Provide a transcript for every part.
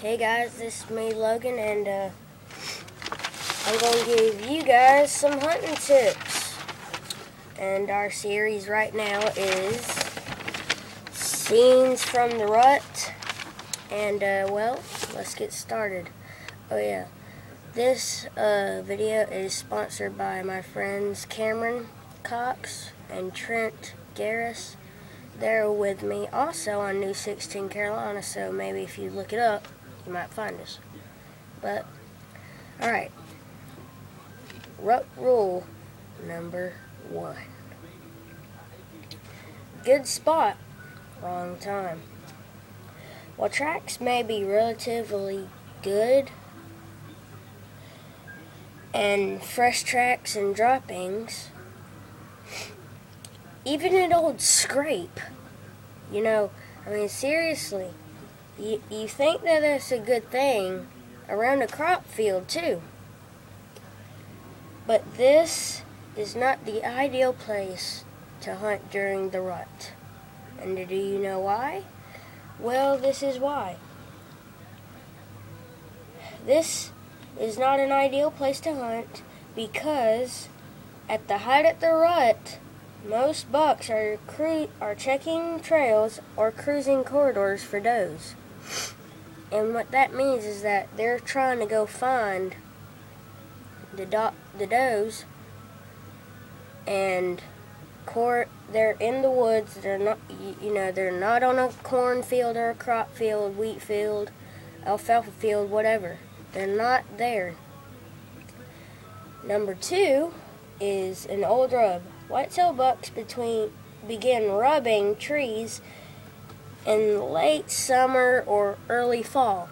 Hey guys, this is me, Logan, and I'm going to give you guys some hunting tips. And our series right now is Scenes from the Rut. And, well, let's get started. Oh yeah, this video is sponsored by my friends Cameron Cox and Trent Garris. They're with me also on New 16 Carolina, so maybe if you look it up, you might find us. But, alright. Rut rule number 1. Good spot, wrong time. While tracks may be relatively good, and fresh tracks and droppings, even an old scrape, you know, I mean seriously, you think that that's a good thing around a crop field too. But this is not the ideal place to hunt during the rut. And do you know why? Well, this is why. This is not an ideal place to hunt because at the height of the rut, most bucks are checking trails or cruising corridors for does. And what that means is that they're trying to go find the does, and they're in the woods. They're not, they're not on a cornfield or a crop field, wheat field, alfalfa field, whatever. They're not there. Number 2 is an old rub. Whitetail bucks begin rubbing trees in late summer or early fall.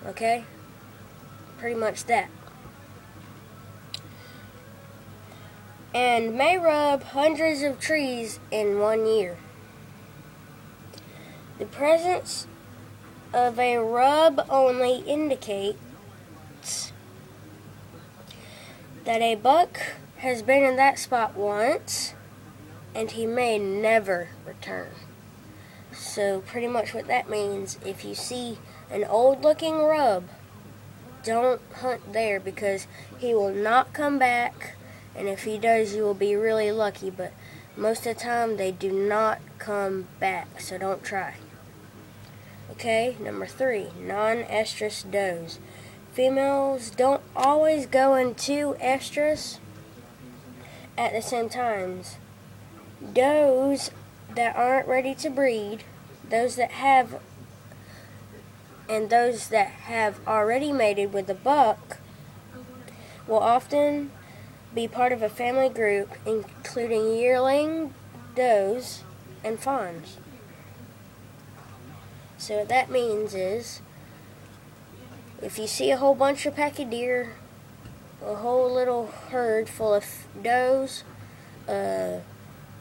Okay? Pretty much that. And may rub hundreds of trees in 1 year. The presence of a rub only indicates that a buck has been in that spot once and he may never return. So pretty much what that means, if you see an old looking rub, don't hunt there because he will not come back, and if he does you will be really lucky, but most of the time they do not come back, so don't try. Okay, number 3, non-estrus does. Females don't always go into estrus at the same times. Does that aren't ready to breed, those that have already mated with a buck, will often be part of a family group, including yearling does and fawns. So what that means is, if you see a whole bunch of pack of deer, a whole little herd full of does,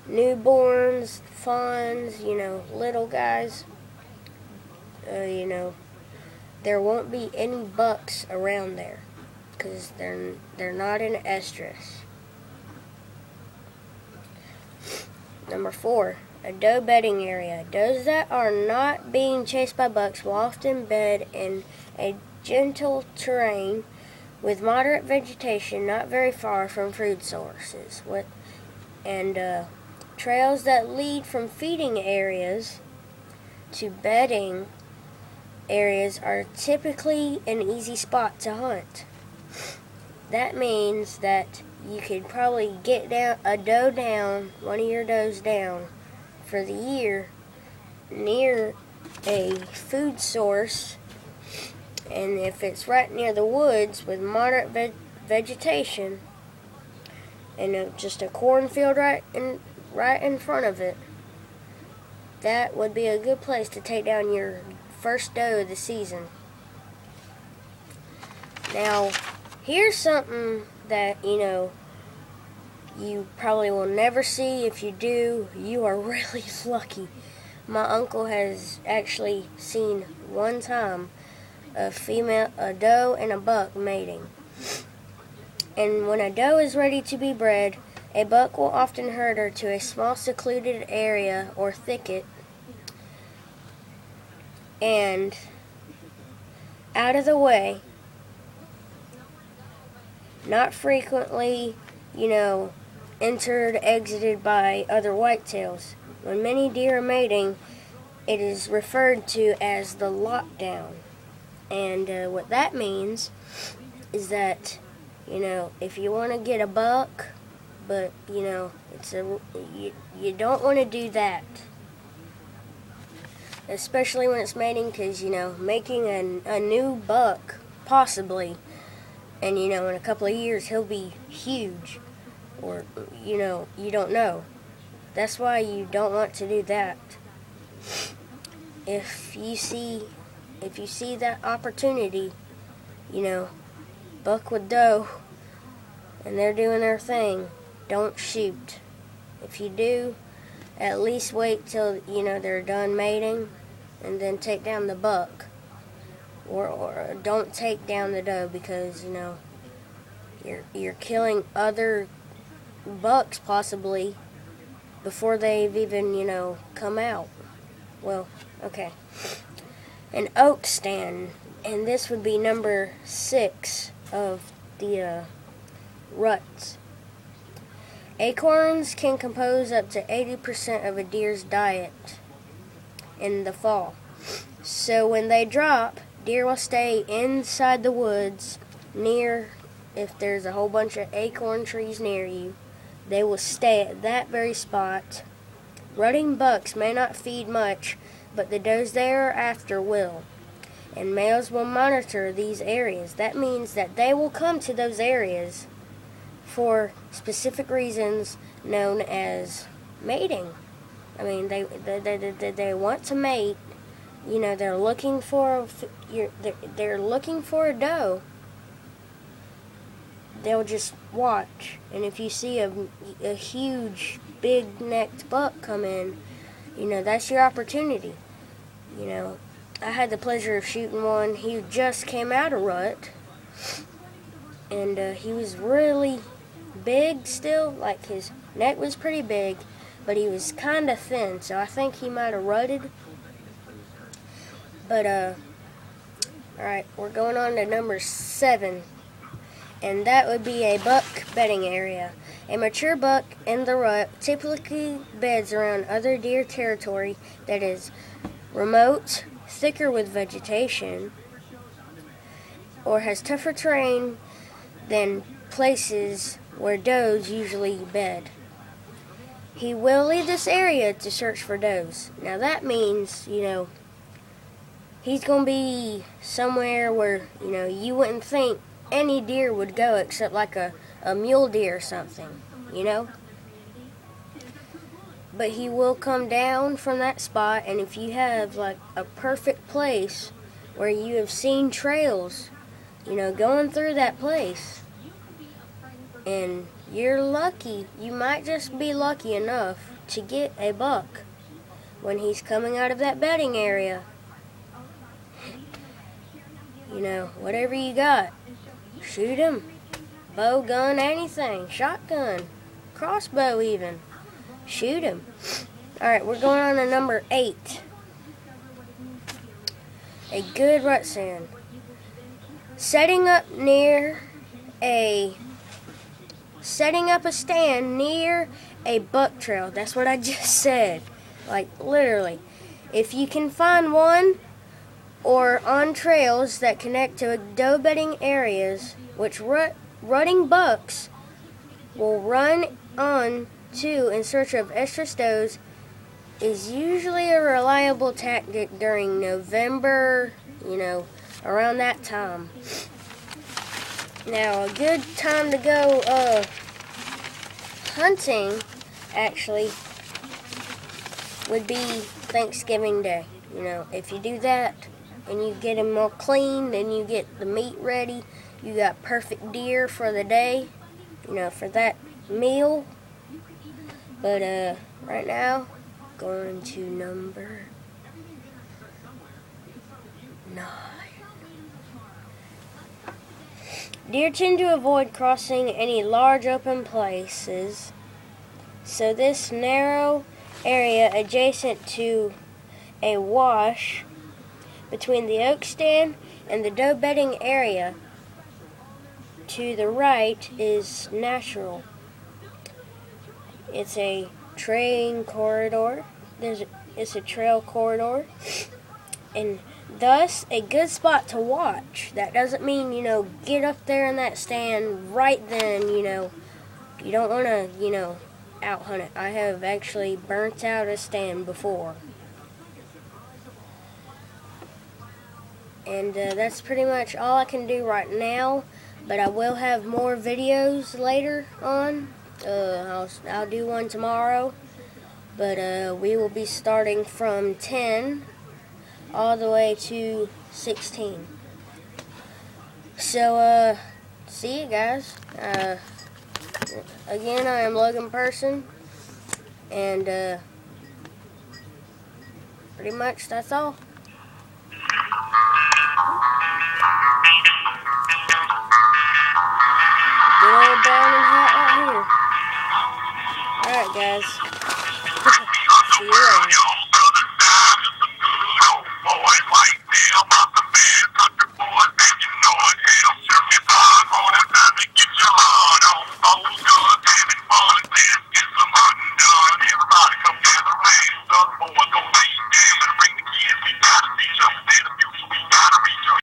newborns, fawns, little guys, there won't be any bucks around there because they're not in estrus. Number 4, a doe bedding area. Does that are not being chased by bucks will often bed in a gentle terrain with moderate vegetation not very far from food sources. Trails that lead from feeding areas to bedding areas are typically an easy spot to hunt. That means that you could probably get one of your does down for the year near a food source, and if it's right near the woods with moderate vegetation and just a cornfield right in front of it, that would be a good place to take down your first doe of the season. Now, here's something that, you probably will never see. If you do, you are really lucky. My uncle has actually seen one time a doe and a buck mating. And when a doe is ready to be bred, a buck will often herd her to a small secluded area or thicket and out of the way, not frequently, entered, exited by other whitetails. When many deer are mating, it is referred to as the lockdown. And what that means is that, if you want to get a buck, but, you don't want to do that. Especially when it's mating, because, making a new buck, possibly, and, in a couple of years, he'll be huge. Or, you don't know. That's why you don't want to do that. If you see that opportunity, buck with doe, and they're doing their thing, don't shoot. If you do, at least wait till, they're done mating, and then take down the buck. Or don't take down the doe, because, you're killing other bucks, possibly, before they've even, come out. Well, okay. An oak stand, and this would be number 6 of the ruts. Acorns can compose up to 80% of a deer's diet in the fall. So when they drop, deer will stay inside the woods if there's a whole bunch of acorn trees near you. They will stay at that very spot. Rutting bucks may not feed much, but the does they are after will. And males will monitor these areas. That means that they will come to those areas for specific reasons known as mating. I mean, they want to mate. They're looking for a doe. They'll just watch, and if you see a huge, big-necked buck come in, that's your opportunity. I had the pleasure of shooting one. He just came out of rut, and he was really big still. Like, his neck was pretty big, but he was kind of thin, so I think he might have rutted. But, alright, we're going on to number 7. And that would be a buck bedding area. A mature buck in the rut typically beds around other deer territory that is remote, thicker with vegetation, or has tougher terrain than places where does usually bed. He will leave this area to search for does. Now that means, he's going to be somewhere where, you wouldn't think any deer would go except like a mule deer or something, But he will come down from that spot, and if you have like a perfect place where you have seen trails, going through that place, and you're lucky, you might just be lucky enough to get a buck when he's coming out of that bedding area. Whatever you got. Shoot him. Bow, gun, anything. Shotgun. Crossbow even. Shoot him. Alright, we're going on to number 8. A good rut stand. Setting up a stand near a buck trail. That's what I just said. Like, literally. If you can find one, or on trails that connect to doe bedding areas, which rutting bucks will run on to in search of estrus does, is usually a reliable tactic during November, around that time. Now, a good time to go hunting, actually, would be Thanksgiving Day. If you do that, and you get them all clean, then you get the meat ready. You got perfect deer for the day, for that meal. But right now, going to number 9. Deer tend to avoid crossing any large open places, so this narrow area adjacent to a wash between the oak stand and the doe bedding area to the right is natural. It's a trail corridor. It's a trail corridor, and thus a good spot to watch. That doesn't mean, get up there in that stand right then, You don't want to, out hunt it. I have actually burnt out a stand before. And that's pretty much all I can do right now, but I will have more videos later on. I'll do one tomorrow, but we will be starting from 10 all the way to 16. So, see you guys. Again, I am Logan Person, and pretty much that's all. Good old brown and hat right here. Alright, guys. See you later. Everybody come gather round, boys.